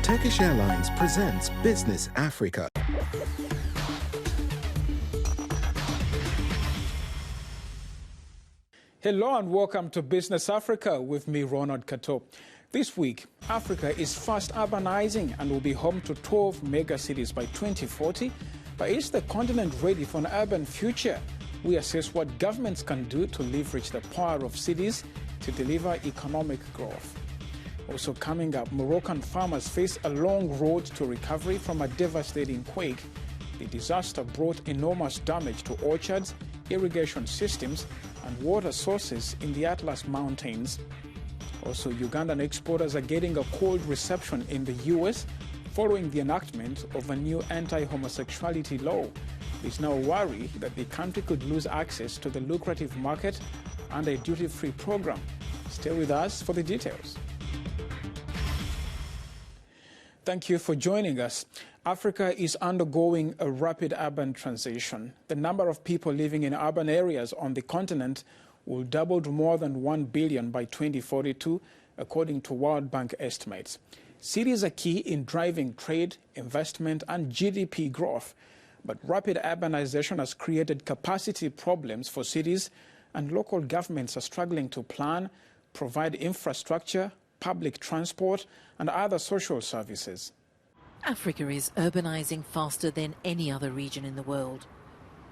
Turkish Airlines presents Business Africa. Hello and welcome to Business Africa with me, Ronald Kato. This week, Africa is fast urbanizing and will be home to 12 megacities by 2040. But is the continent ready for an urban future? We assess what governments can do to leverage the power of cities to deliver economic growth. Also coming up, Moroccan farmers face a long road to recovery from a devastating quake. The disaster brought enormous damage to orchards, irrigation systems, and water sources in the Atlas Mountains. Also, Ugandan exporters are getting a cold reception in the US following the enactment of a new anti-homosexuality law. There's now a worry that the country could lose access to the lucrative market under a duty-free program. Stay with us for the details. Thank you for joining us. Africa is undergoing a rapid urban transition. The number of people living in urban areas on the continent will double to more than 1 billion by 2042, according to World Bank estimates. Cities are key in driving trade, investment, and GDP growth. But rapid urbanization has created capacity problems for cities, and local governments are struggling to plan, provide infrastructure, public transport, and other social services. Africa is urbanizing faster than any other region in the world.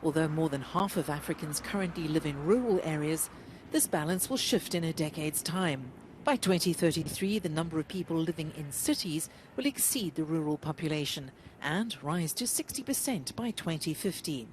Although more than half of Africans currently live in rural areas, this balance will shift in a decade's time. By 2033, the number of people living in cities will exceed the rural population and rise to 60% by 2050.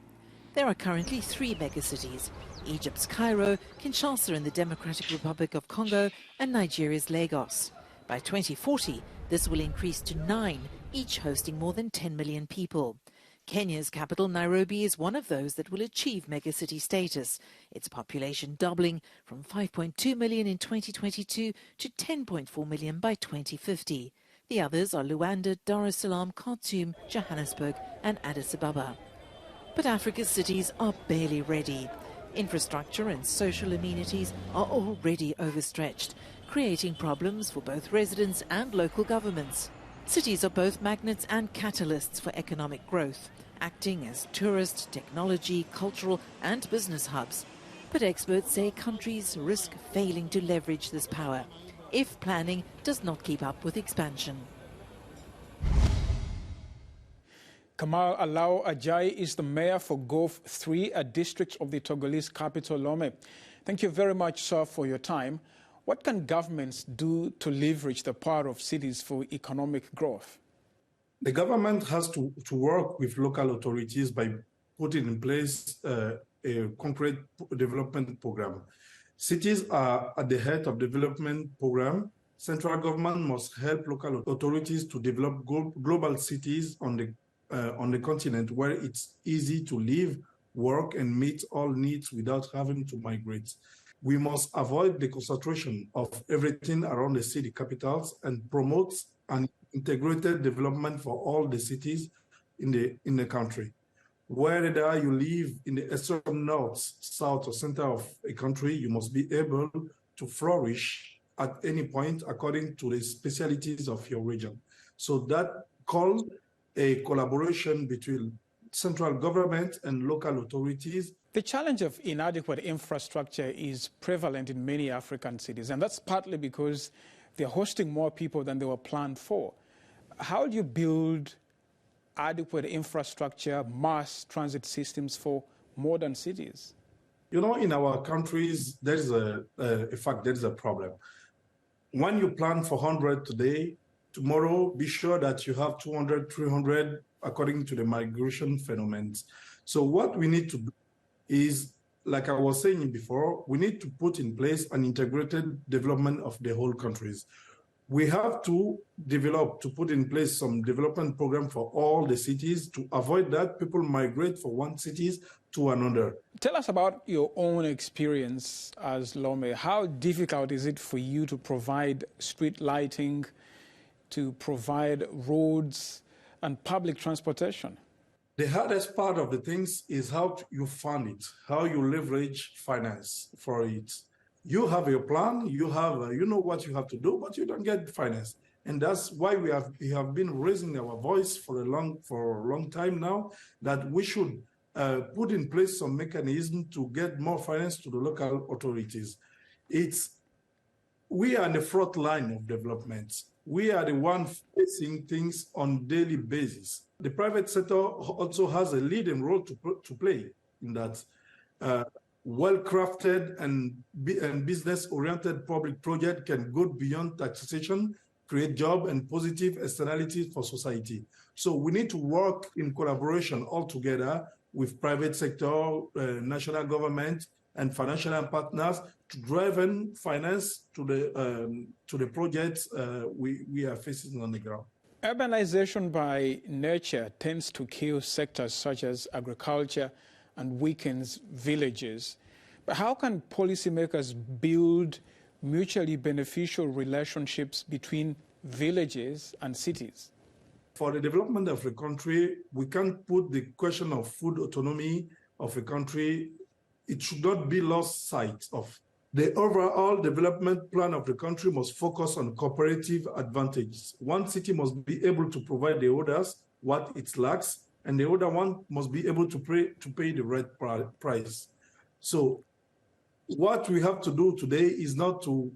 There are currently 3 megacities: Egypt's Cairo, Kinshasa in the Democratic Republic of Congo, and Nigeria's Lagos. By 2040, this will increase to 9, each hosting more than 10 million people. Kenya's capital, Nairobi, is one of those that will achieve megacity status, its population doubling from 5.2 million in 2022 to 10.4 million by 2050. The others are Luanda, Dar es Salaam, Khartoum, Johannesburg, and Addis Ababa. But Africa's cities are barely ready. Infrastructure and social amenities are already overstretched, creating problems for both residents and local governments. Cities are both magnets and catalysts for economic growth, acting as tourist, technology, cultural and business hubs. But experts say countries risk failing to leverage this power if planning does not keep up with expansion. Kamal Alao Ajayi is the mayor for Gulf 3, a district of the Togolese capital, Lomé. Thank you very much, sir, for your time. What can governments do to leverage the power of cities for economic growth? The government has to work with local authorities by putting in place a concrete development program. Cities are at the head of development program. Central government must help local authorities to develop global cities on the continent where it's easy to live, work, and meet all needs without having to migrate. We must avoid the concentration of everything around the city capitals and promote an integrated development for all the cities in the country. Whether you live in the extreme north, south, or center of a country, you must be able to flourish at any point according to the specialties of your region. So that calls a collaboration between central government and local authorities. The challenge of inadequate infrastructure is prevalent in many African cities, and that's partly because they're hosting more people than they were planned for. How do you build adequate infrastructure, mass transit systems for modern cities? You know, in our countries, there is a problem. When you plan for 100 today, tomorrow, be sure that you have 200, 300, according to the migration phenomenon. So what we need to do is, like I was saying before, we need to put in place an integrated development of the whole countries. We have to put in place some development program for all the cities to avoid that people migrate from one cities to another. Tell us about your own experience as Lomé. How difficult is it for you to provide street lighting, to provide roads and public transportation? The hardest part of the things is how you fund it, how you leverage finance for it. you have your plan, you know what you have to do, but you don't get finance. And that's why we have been raising our voice for a long time now, that we should put in place some mechanism to get more finance to the local authorities. We are in the front line of development. We are the ones facing things on a daily basis. The private sector also has a leading role to play in that. Well-crafted and business-oriented public project can go beyond taxation, create job and positive externalities for society. So we need to work in collaboration all together with private sector, national government, and financial partners to drive in finance to the projects we are facing on the ground. Urbanization by nature tends to kill sectors such as agriculture and weakens villages. But how can policymakers build mutually beneficial relationships between villages and cities? For the development of a country, we can't put the question of food autonomy of a country. It should not be lost sight of. The overall development plan of the country must focus on cooperative advantages. One city must be able to provide the others what it lacks, and the other one must be able to pay the right price. So what we have to do today is not to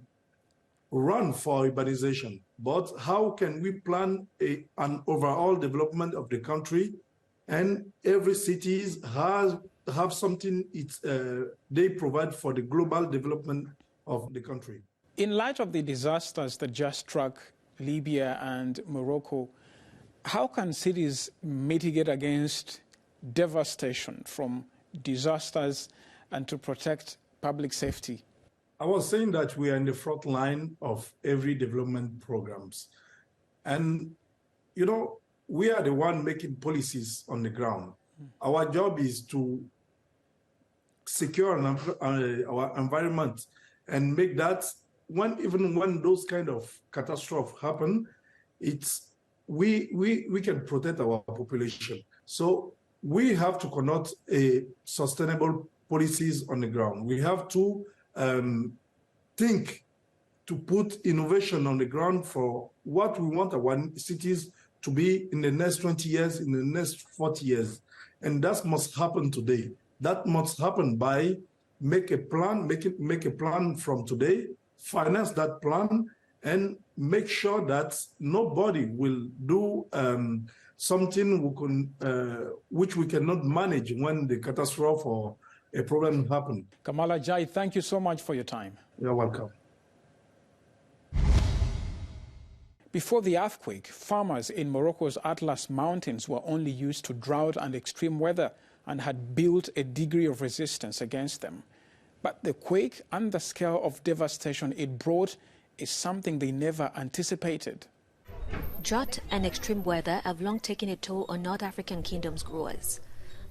run for urbanization, but how can we plan an overall development of the country, and every city have something they provide for the global development of the country. In light of the disasters that just struck Libya and Morocco, how can cities mitigate against devastation from disasters and to protect public safety? I was saying that we are in the front line of every development programs. And, you know, we are the one making policies on the ground. Our job is to secure our environment and make that even when those kind of catastrophes happen, we can protect our population. So we have to conduct a sustainable policies on the ground. We have to think to put innovation on the ground for what we want our cities to be in the next 20 years, in the next 40 years. And that must happen today. That must happen by make a plan from today, finance that plan, and make sure that nobody will do something which we cannot manage when the catastrophe or a problem happens. Kamala Jai, thank you so much for your time. You're welcome. Before the earthquake, farmers in Morocco's Atlas Mountains were only used to drought and extreme weather and had built a degree of resistance against them. But the quake and the scale of devastation it brought is something they never anticipated. Drought and extreme weather have long taken a toll on North African kingdoms' growers.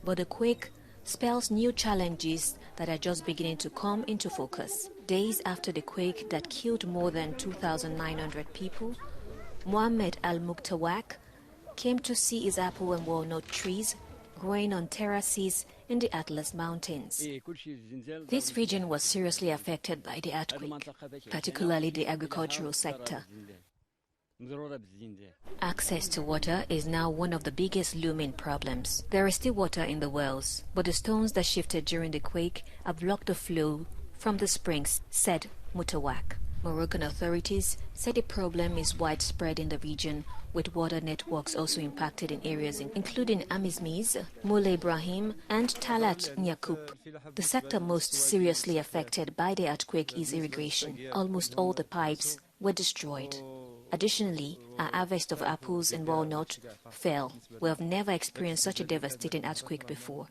But the quake spells new challenges that are just beginning to come into focus. Days after the quake that killed more than 2,900 people, Mohamed Al-Muktawak came to see his apple and walnut trees growing on terraces in the Atlas Mountains. This region was seriously affected by the earthquake, particularly the agricultural sector. Access to water is now one of the biggest looming problems. There is still water in the wells, but the stones that shifted during the quake have blocked the flow from the springs, said Mutawak. Moroccan authorities say the problem is widespread in the region, with water networks also impacted in areas including Amizmiz, Moulay Ibrahim and Talat Nyakoup. The sector most seriously affected by the earthquake is irrigation. Almost all the pipes were destroyed. Additionally, our harvest of apples and walnut fell. We have never experienced such a devastating earthquake before.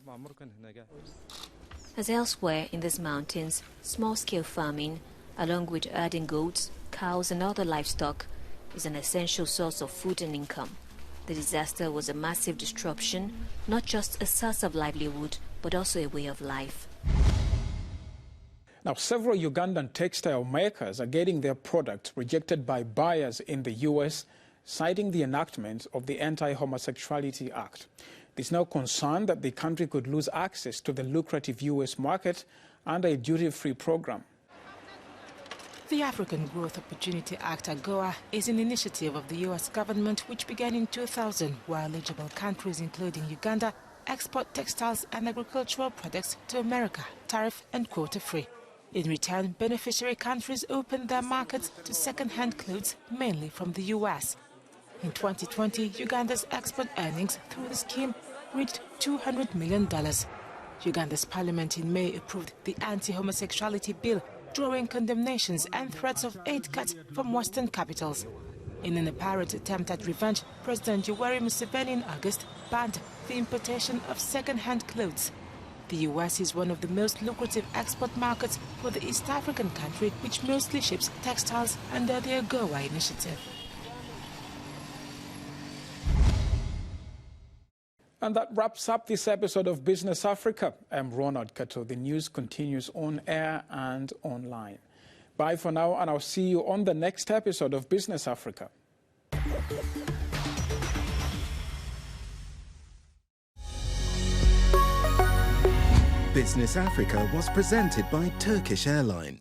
As elsewhere in these mountains, small-scale farming, along with herding goats, cows and other livestock, is an essential source of food and income. The disaster was a massive disruption, not just a source of livelihood, but also a way of life. Now, several Ugandan textile makers are getting their products rejected by buyers in the U.S., citing the enactment of the Anti-Homosexuality Act. There's now concern that the country could lose access to the lucrative U.S. market under a duty-free program. The African Growth Opportunity Act, AGOA, is an initiative of the U.S. government which began in 2000, where eligible countries, including Uganda, export textiles and agricultural products to America, tariff and quota-free. In return, beneficiary countries opened their markets to second-hand clothes, mainly from the U.S. In 2020, Uganda's export earnings through the scheme reached $200 million. Uganda's parliament in May approved the anti-homosexuality bill, drawing condemnations and threats of aid cuts from Western capitals. In an apparent attempt at revenge, President Yoweri Museveni in August banned the importation of second-hand clothes. The U.S. is one of the most lucrative export markets for the East African country, which mostly ships textiles under the AGOA initiative. And that wraps up this episode of Business Africa. I'm Ronald Kato. The news continues on air and online. Bye for now, and I'll see you on the next episode of Business Africa. Business Africa was presented by Turkish Airlines.